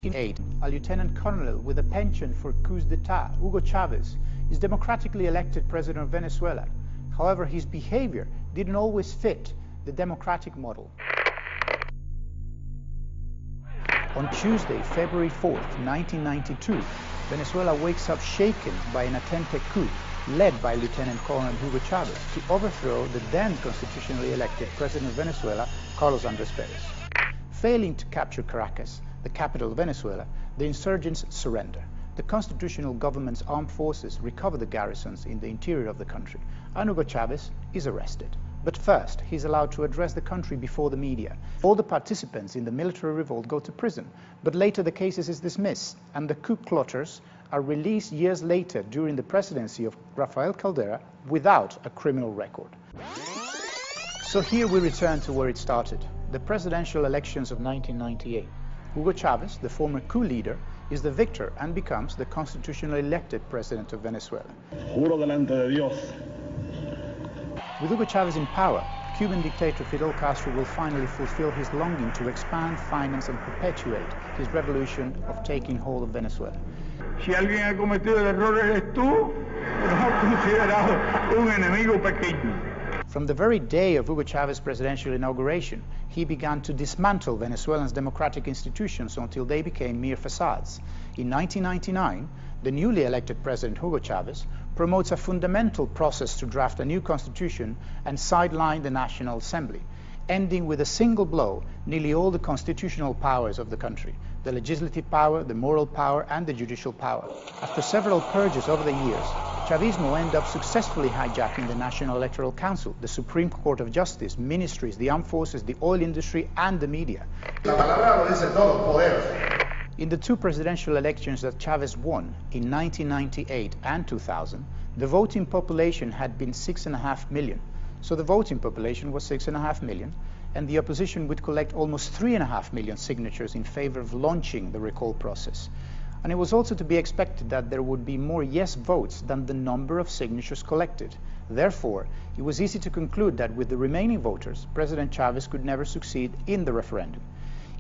In 1998, a lieutenant colonel with a penchant for coups d'etat, Hugo Chavez, is democratically elected president of Venezuela. However, his behavior didn't always fit the democratic model. On Tuesday, February 4th, 1992, Venezuela wakes up shaken by an attempted coup led by Lieutenant Colonel Hugo Chavez to overthrow the then constitutionally elected president of Venezuela, Carlos Andrés Pérez. Failing to capture Caracas, the capital of Venezuela, the insurgents surrender. The constitutional government's armed forces recover the garrisons in the interior of the country, and Hugo Chavez is arrested. But first, he's allowed to address the country before the media. All the participants in the military revolt go to prison, but later the case is dismissed, and the coup plotters are released years later during the presidency of Rafael Caldera without a criminal record. So here we return to where it started, the presidential elections of 1998. Hugo Chavez, the former coup leader, is the victor and becomes the constitutionally elected president of Venezuela. Juro delante de Dios. With Hugo Chavez in power, Cuban dictator Fidel Castro will finally fulfill his longing to expand, finance and perpetuate his revolution of taking hold of Venezuela. Si alguien ha cometido el error eres tú, nos has considerado un enemigo pequeño. From the very day of Hugo Chávez's presidential inauguration, he began to dismantle Venezuelans' democratic institutions until they became mere facades. In 1999, the newly elected president Hugo Chávez promotes a fundamental process to draft a new constitution and sideline the National Assembly, ending with a single blow nearly all the constitutional powers of the country, the legislative power, the moral power, and the judicial power. After several purges over the years, Chavismo ended up successfully hijacking the National Electoral Council, the Supreme Court of Justice, ministries, the armed forces, the oil industry, and the media. In the two presidential elections that Chávez won in 1998 and 2000, the voting population had been 6.5 million. So the voting population was 6.5 million, and the opposition would collect almost 3.5 million signatures in favor of launching the recall process. And it was also to be expected that there would be more yes votes than the number of signatures collected. Therefore, it was easy to conclude that with the remaining voters, President Chávez could never succeed in the referendum.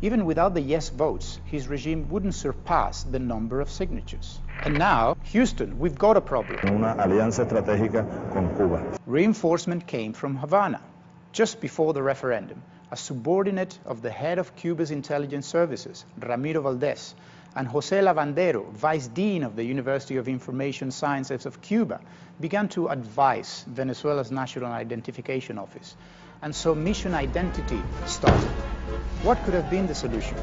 Even without the yes votes, his regime wouldn't surpass the number of signatures. And now, Houston, we've got a problem. Una alianza estratégica con Cuba. Reinforcement came from Havana. Just before the referendum, a subordinate of the head of Cuba's intelligence services, Ramiro Valdés, and José Lavandero, vice dean of the University of Information Sciences of Cuba, began to advise Venezuela's National Identification Office. And so mission identity started. What could have been the solution?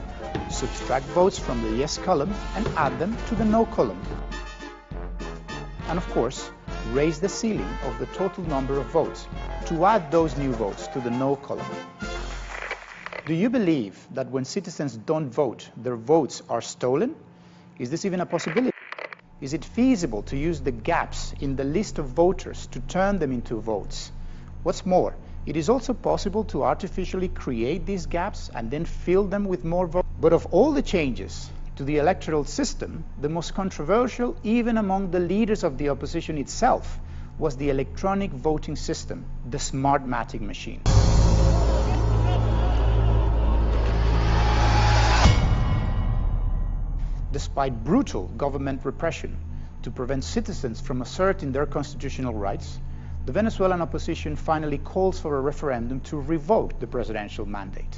Subtract votes from the yes column and add them to the no column. And of course, raise the ceiling of the total number of votes to add those new votes to the no column. Do you believe that when citizens don't vote, their votes are stolen? Is this even a possibility? Is it feasible to use the gaps in the list of voters to turn them into votes? What's more, it is also possible to artificially create these gaps and then fill them with more votes. But of all the changes to the electoral system, the most controversial, even among the leaders of the opposition itself, was the electronic voting system, the Smartmatic machine. Despite brutal government repression to prevent citizens from asserting their constitutional rights, the Venezuelan opposition finally calls for a referendum to revoke the presidential mandate.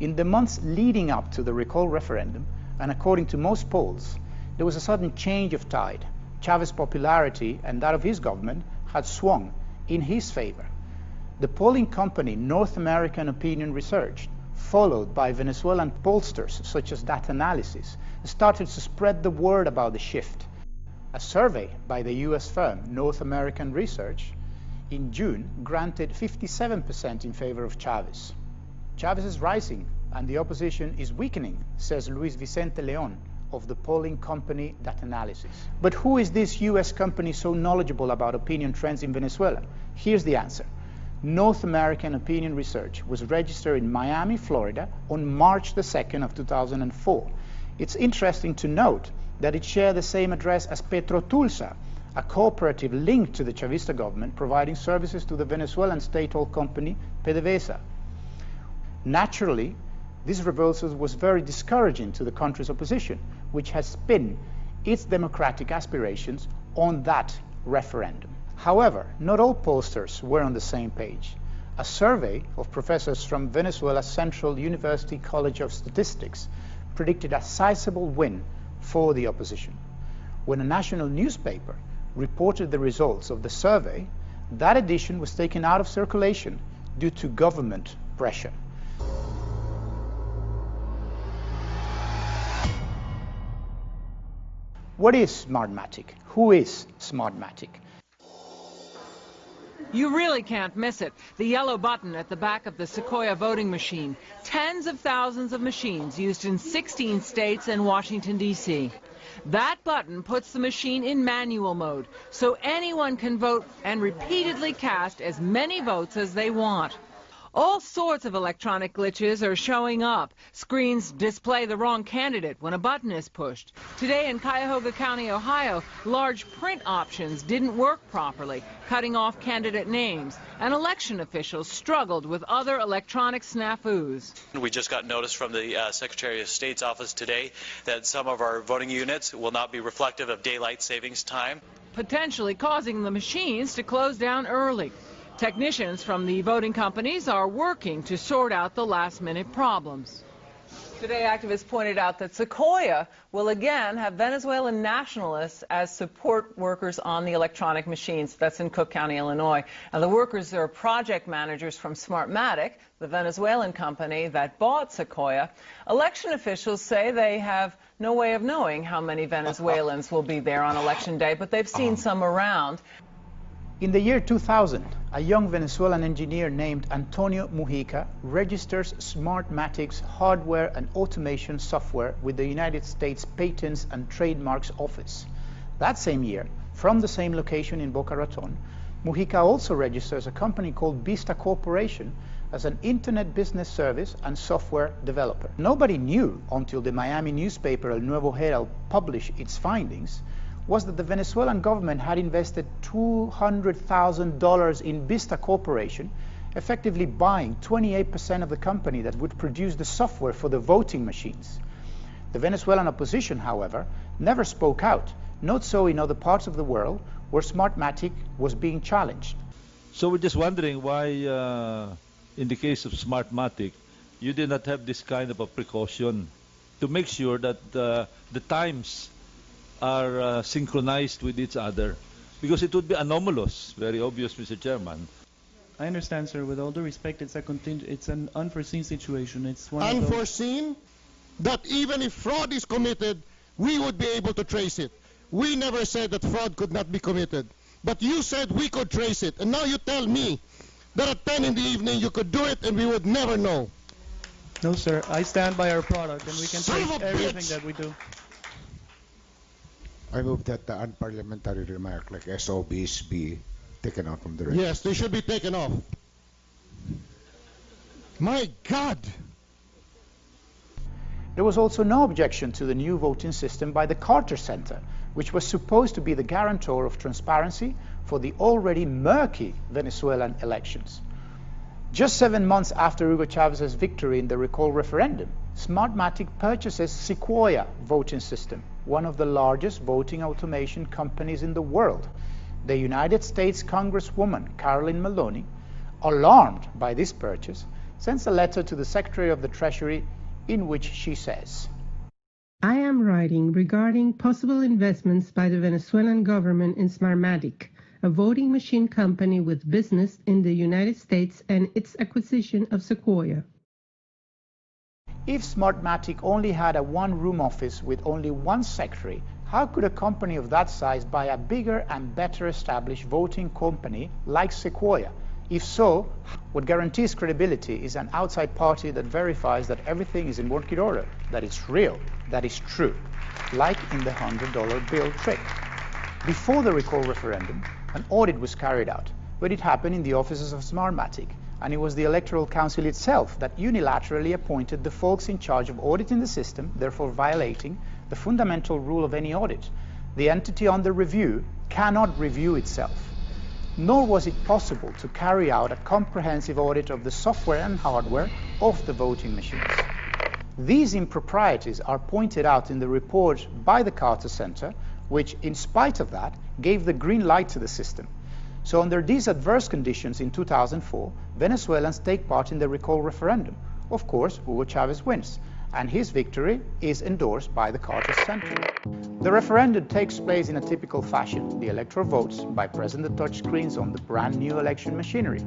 In the months leading up to the recall referendum, and according to most polls, there was a sudden change of tide. Chávez's popularity and that of his government had swung in his favor. The polling company North American Opinion Research, followed by Venezuelan pollsters such as Data Analysis, started to spread the word about the shift. A survey by the US firm North American Research in June granted 57% in favor of Chávez. Chávez is rising and the opposition is weakening, says Luis Vicente León of the polling company Data Analysis. But who is this US company so knowledgeable about opinion trends in Venezuela? Here's the answer. North American Opinion Research was registered in Miami, Florida on March the 2nd of 2004. It's interesting to note that it shared the same address as Petrotulsa, a cooperative linked to the Chavista government providing services to the Venezuelan state-owned company PDVSA. Naturally, This reversal was very discouraging to the country's opposition, which has pinned its democratic aspirations on that referendum. However, not all pollsters were on the same page. A survey of professors from Venezuela's Central University College of Statistics predicted a sizable win for the opposition. When a national newspaper reported the results of the survey, that edition was taken out of circulation due to government pressure. What is Smartmatic? Who is Smartmatic? You really can't miss it. The yellow button at the back of the Sequoia voting machine. Tens of thousands of machines used in 16 states and Washington, D.C. That button puts the machine in manual mode, so anyone can vote and repeatedly cast as many votes as they want. All sorts of electronic glitches are showing up. Screens display the wrong candidate when a button is pushed. Today in Cuyahoga County, Ohio, large print options didn't work properly, cutting off candidate names, and election officials struggled with other electronic snafus. We just got notice from the Secretary of State's office today that some of our voting units will not be reflective of daylight savings time, potentially causing the machines to close down early. Technicians from the voting companies are working to sort out the last-minute problems. Today, activists pointed out that Sequoia will again have Venezuelan nationalists as support workers on the electronic machines. That's in Cook County, Illinois. And the workers are project managers from Smartmatic, the Venezuelan company that bought Sequoia. Election officials say they have no way of knowing how many Venezuelans will be there on Election Day, but they've seen some around. In the year 2000, a young Venezuelan engineer named Antonio Mujica registers Smartmatic's hardware and automation software with the United States Patents and Trademarks Office. That same year, from the same location in Boca Raton, Mujica also registers a company called Vista Corporation as an internet business service and software developer. Nobody knew until the Miami newspaper El Nuevo Herald published its findings was that the Venezuelan government had invested $200,000 in Vista Corporation, effectively buying 28% of the company that would produce the software for the voting machines. The Venezuelan opposition, however, never spoke out, not so in other parts of the world where Smartmatic was being challenged. So we're just wondering why, in the case of Smartmatic, you did not have this kind of a precaution to make sure that the times are synchronized with each other, because it would be anomalous, very obvious, Mr. Chairman. I understand, sir. With all due respect, it's an unforeseen situation. It's one unforeseen that even if fraud is committed, we would be able to trace it. We never said that fraud could not be committed, but you said we could trace it, and now you tell me that at 10 in the evening you could do it and we would never know. No, sir. I stand by our product, and we can trace everything that we do. I move that the unparliamentary remark like SOBs be taken out from the record. Yes, they should be taken off. My God! There was also no objection to the new voting system by the Carter Center, which was supposed to be the guarantor of transparency for the already murky Venezuelan elections. Just 7 months after Hugo Chavez's victory in the recall referendum, Smartmatic purchases Sequoia voting system, one of the largest voting automation companies in the world. The United States Congresswoman Carolyn Maloney, alarmed by this purchase, sends a letter to the Secretary of the Treasury in which she says, I am writing regarding possible investments by the Venezuelan government in Smartmatic, a voting machine company with business in the United States, and its acquisition of Sequoia. If Smartmatic only had a one-room office with only one secretary, how could a company of that size buy a bigger and better established voting company like Sequoia? If so, what guarantees credibility is an outside party that verifies that everything is in working order, that it's real, that is true, like in the $100 bill trick. Before the recall referendum, an audit was carried out, but it happened in the offices of Smartmatic, and it was the Electoral Council itself that unilaterally appointed the folks in charge of auditing the system, therefore violating the fundamental rule of any audit. The entity under review cannot review itself, nor was it possible to carry out a comprehensive audit of the software and hardware of the voting machines. These improprieties are pointed out in the report by the Carter Center, which, in spite of that, gave the green light to the system. So under these adverse conditions in 2004, Venezuelans take part in the recall referendum. Of course, Hugo Chavez wins, and his victory is endorsed by the Carter Center. The referendum takes place in a typical fashion. The electoral votes by pressing the touch screens on the brand new election machinery.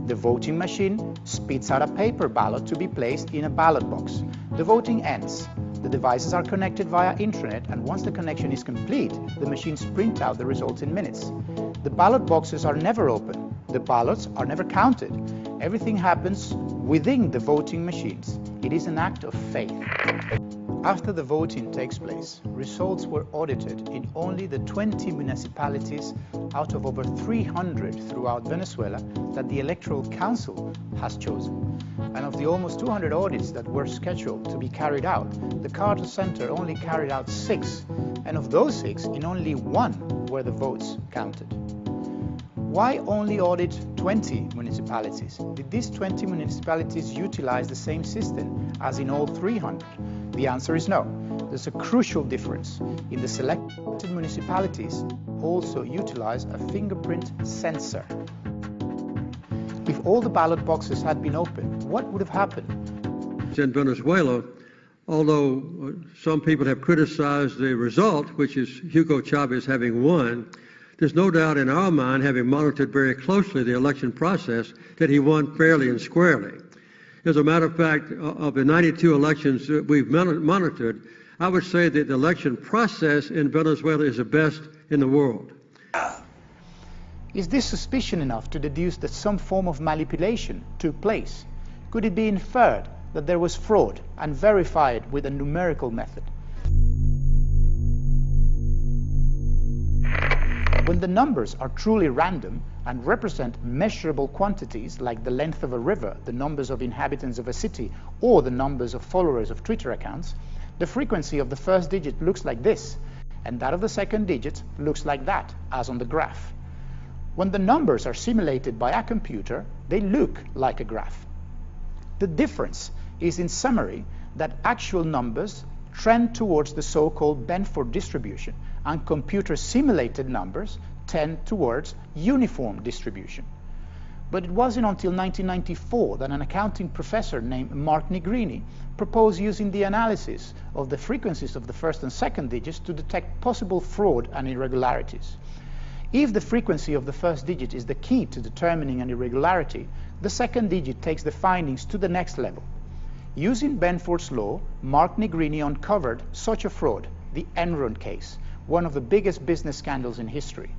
The voting machine spits out a paper ballot to be placed in a ballot box. The voting ends. The devices are connected via intranet, and once the connection is complete, the machines print out the results in minutes. The ballot boxes are never opened. The ballots are never counted. Everything happens within the voting machines. It is an act of faith. After the voting takes place, results were audited in only the 20 municipalities out of over 300 throughout Venezuela that the Electoral Council has chosen. And of the almost 200 audits that were scheduled to be carried out, the Carter Center only carried out 6, and of those 6, in only 1 were the votes counted. Why only audit 20 municipalities? Did these 20 municipalities utilize the same system as in all 300? The answer is no. There's a crucial difference. In the selected municipalities, also utilize a fingerprint sensor. If all the ballot boxes had been opened, what would have happened? In Venezuela, although some people have criticized the result, which is Hugo Chavez having won, there's no doubt in our mind, having monitored very closely the election process, that he won fairly and squarely. As a matter of fact, of the 92 elections that we've monitored, I would say that the election process in Venezuela is the best in the world. Is this suspicion enough to deduce that some form of manipulation took place? Could it be inferred that there was fraud and verified with a numerical method? When the numbers are truly random and represent measurable quantities like the length of a river, the numbers of inhabitants of a city, or the numbers of followers of Twitter accounts, the frequency of the first digit looks like this, and that of the second digit looks like that, as on the graph. When the numbers are simulated by a computer, they look like a graph. The difference is, in summary, that actual numbers trend towards the so-called Benford distribution, and computer-simulated numbers tend towards uniform distribution. But it wasn't until 1994 that an accounting professor named Mark Negrini proposed using the analysis of the frequencies of the first and second digits to detect possible fraud and irregularities. If the frequency of the first digit is the key to determining an irregularity, the second digit takes the findings to the next level. Using Benford's law, Mark Negrini uncovered such a fraud, the Enron case, one of the biggest business scandals in history.